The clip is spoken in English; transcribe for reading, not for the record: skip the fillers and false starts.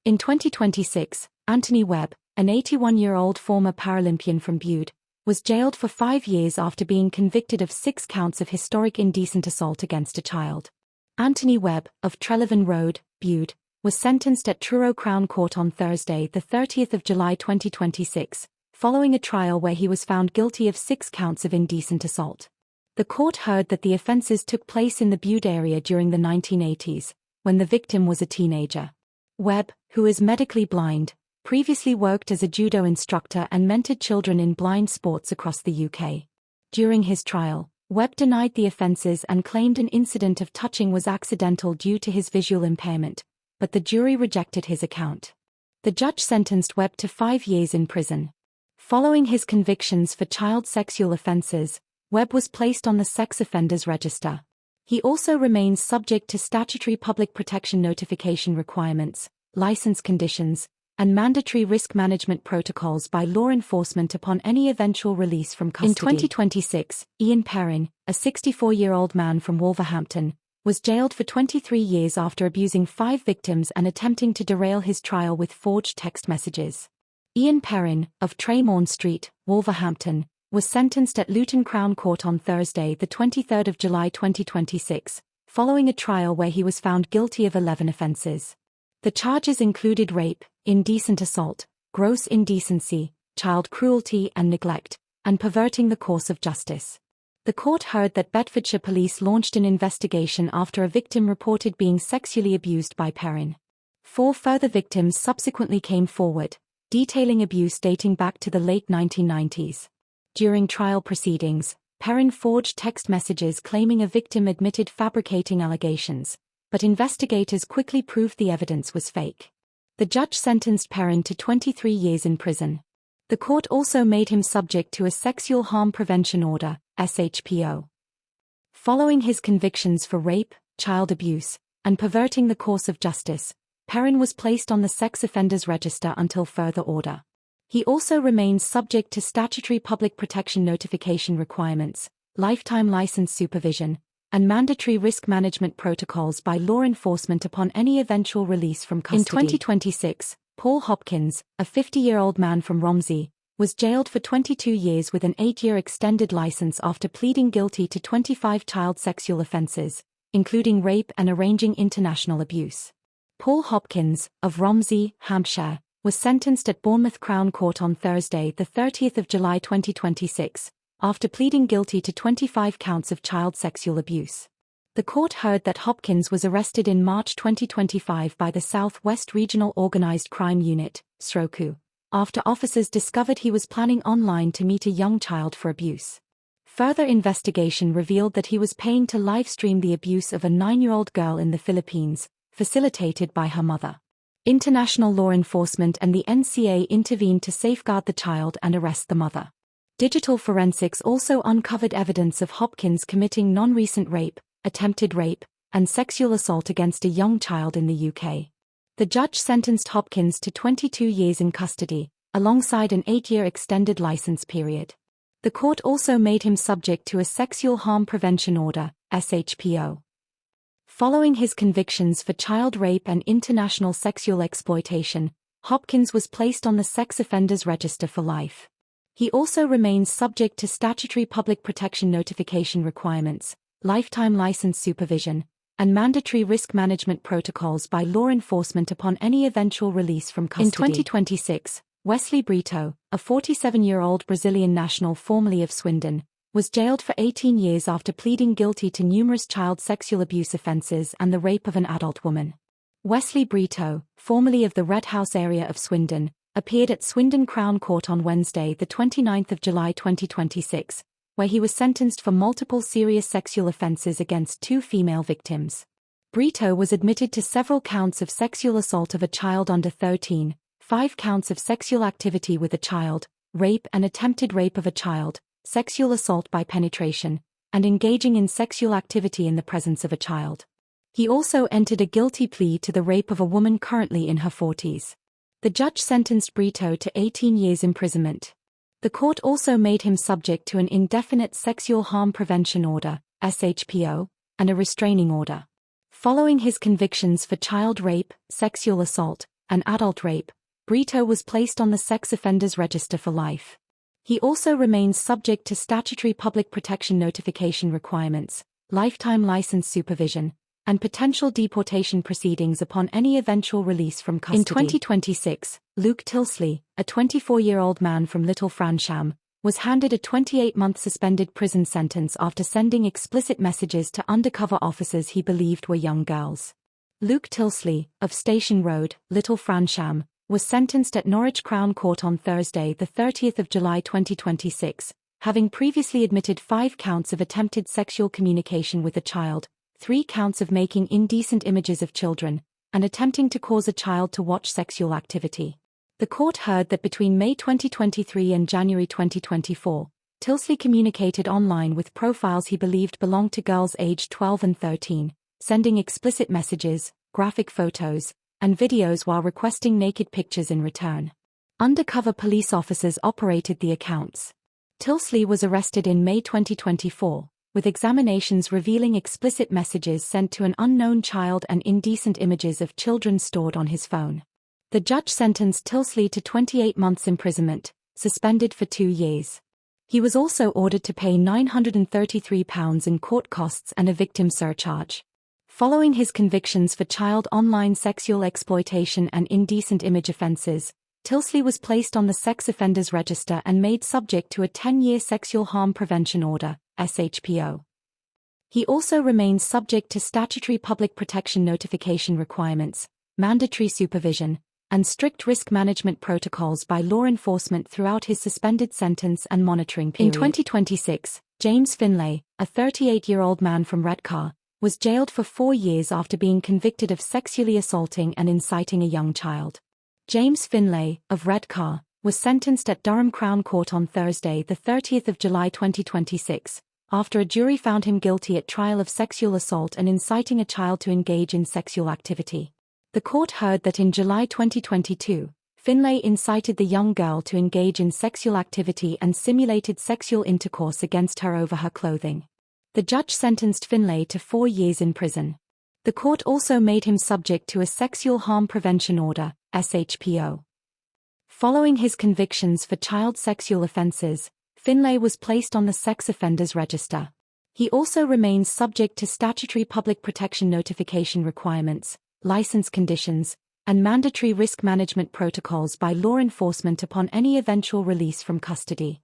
In 2026, Anthony Webb, an 81-year-old former Paralympian from Bude, was jailed for 5 years after being convicted of 6 counts of historic indecent assault against a child. Anthony Webb, of Trelevan Road, Bude, was sentenced at Truro Crown Court on Thursday, the 30th of July 2026, following a trial where he was found guilty of 6 counts of indecent assault. The court heard that the offences took place in the Bude area during the 1980s, when the victim was a teenager. Webb, who is medically blind, previously worked as a judo instructor and mentored children in blind sports across the UK. During his trial, Webb denied the offences and claimed an incident of touching was accidental due to his visual impairment, but the jury rejected his account. The judge sentenced Webb to 5 years in prison. Following his convictions for child sexual offences, Webb was placed on the sex offenders register. He also remains subject to statutory public protection notification requirements, licence conditions, and mandatory risk management protocols by law enforcement upon any eventual release from custody. In 2026, Ian Perrin, a 64-year-old man from Wolverhampton, was jailed for 23 years after abusing 5 victims and attempting to derail his trial with forged text messages. Ian Perrin, of Tremorne Street, Wolverhampton, was sentenced at Luton Crown Court on Thursday, the 23rd of July 2026, following a trial where he was found guilty of 11 offences. The charges included rape, indecent assault, gross indecency, child cruelty and neglect, and perverting the course of justice. The court heard that Bedfordshire police launched an investigation after a victim reported being sexually abused by Perrin. 4 further victims subsequently came forward, detailing abuse dating back to the late 1990s. During trial proceedings, Perrin forged text messages claiming a victim admitted fabricating allegations, but investigators quickly proved the evidence was fake. The judge sentenced Perrin to 23 years in prison. The court also made him subject to a Sexual Harm Prevention Order, SHPO. Following his convictions for rape, child abuse, and perverting the course of justice, Perrin was placed on the sex offenders register until further order. He also remains subject to statutory public protection notification requirements, lifetime licence supervision, and mandatory risk management protocols by law enforcement upon any eventual release from custody. In 2026, Paul Hopkins, a 50-year-old man from Romsey, was jailed for 22 years with an 8-year extended licence after pleading guilty to 25 child sexual offences, including rape and arranging international abuse. Paul Hopkins, of Romsey, Hampshire, was sentenced at Bournemouth Crown Court on Thursday, the 30th of July 2026, after pleading guilty to 25 counts of child sexual abuse. The court heard that Hopkins was arrested in March 2025 by the South West Regional Organised Crime Unit, SROCU, after officers discovered he was planning online to meet a young child for abuse. Further investigation revealed that he was paying to live-stream the abuse of a 9-year-old girl in the Philippines, facilitated by her mother. International law enforcement and the NCA intervened to safeguard the child and arrest the mother. Digital forensics also uncovered evidence of Hopkins committing non-recent rape, attempted rape, and sexual assault against a young child in the UK. The judge sentenced Hopkins to 22 years in custody, alongside an 8-year extended licence period. The court also made him subject to a Sexual Harm Prevention Order, SHPO. Following his convictions for child rape and international sexual exploitation, Hopkins was placed on the sex offenders register for life. He also remains subject to statutory public protection notification requirements, lifetime licence supervision, and mandatory risk management protocols by law enforcement upon any eventual release from custody. In 2026, Wesley Brito, a 47-year-old Brazilian national formerly of Swindon, was jailed for 18 years after pleading guilty to numerous child sexual abuse offences and the rape of an adult woman. Wesley Brito, formerly of the Red House area of Swindon, appeared at Swindon Crown Court on Wednesday, the 29th of July 2026, where he was sentenced for multiple serious sexual offences against 2 female victims. Brito was admitted to several counts of sexual assault of a child under 13, 5 counts of sexual activity with a child, rape and attempted rape of a child, sexual assault by penetration, and engaging in sexual activity in the presence of a child. He also entered a guilty plea to the rape of a woman currently in her 40s. The judge sentenced Brito to 18 years imprisonment. The court also made him subject to an Indefinite Sexual Harm Prevention Order, SHPO, and a restraining order. Following his convictions for child rape, sexual assault, and adult rape, Brito was placed on the sex offenders register for life. He also remains subject to statutory public protection notification requirements, lifetime license supervision, and potential deportation proceedings upon any eventual release from custody. In 2026, Luke Tilsley, a 24-year-old man from Little Fransham, was handed a 28-month suspended prison sentence after sending explicit messages to undercover officers he believed were young girls. Luke Tilsley, of Station Road, Little Fransham, was sentenced at Norwich Crown Court on Thursday, the 30th of July 2026, having previously admitted 5 counts of attempted sexual communication with a child, 3 counts of making indecent images of children, and attempting to cause a child to watch sexual activity. The court heard that between May 2023 and January 2024, Tilsley communicated online with profiles he believed belonged to girls aged 12 and 13, sending explicit messages, graphic photos, and videos while requesting naked pictures in return. Undercover police officers operated the accounts. Tilsley was arrested in May 2024, with examinations revealing explicit messages sent to an unknown child and indecent images of children stored on his phone. The judge sentenced Tilsley to 28 months imprisonment, suspended for 2 years. He was also ordered to pay £933 in court costs and a victim surcharge. Following his convictions for child online sexual exploitation and indecent image offences, Tilsley was placed on the sex offenders register and made subject to a 10-year sexual harm prevention order, SHPO. He also remains subject to statutory public protection notification requirements, mandatory supervision, and strict risk management protocols by law enforcement throughout his suspended sentence and monitoring period. In 2026, James Finlay, a 38-year-old man from Redcar, was jailed for 4 years after being convicted of sexually assaulting and inciting a young child. James Finlay, of Redcar, was sentenced at Durham Crown Court on Thursday, the 30th of July 2026, after a jury found him guilty at trial of sexual assault and inciting a child to engage in sexual activity. The court heard that in July 2022, Finlay incited the young girl to engage in sexual activity and simulated sexual intercourse against her over her clothing. The judge sentenced Finlay to 4 years in prison. The court also made him subject to a sexual harm prevention order, SHPO. Following his convictions for child sexual offences, Finlay was placed on the sex offenders register. He also remains subject to statutory public protection notification requirements, license conditions, and mandatory risk management protocols by law enforcement upon any eventual release from custody.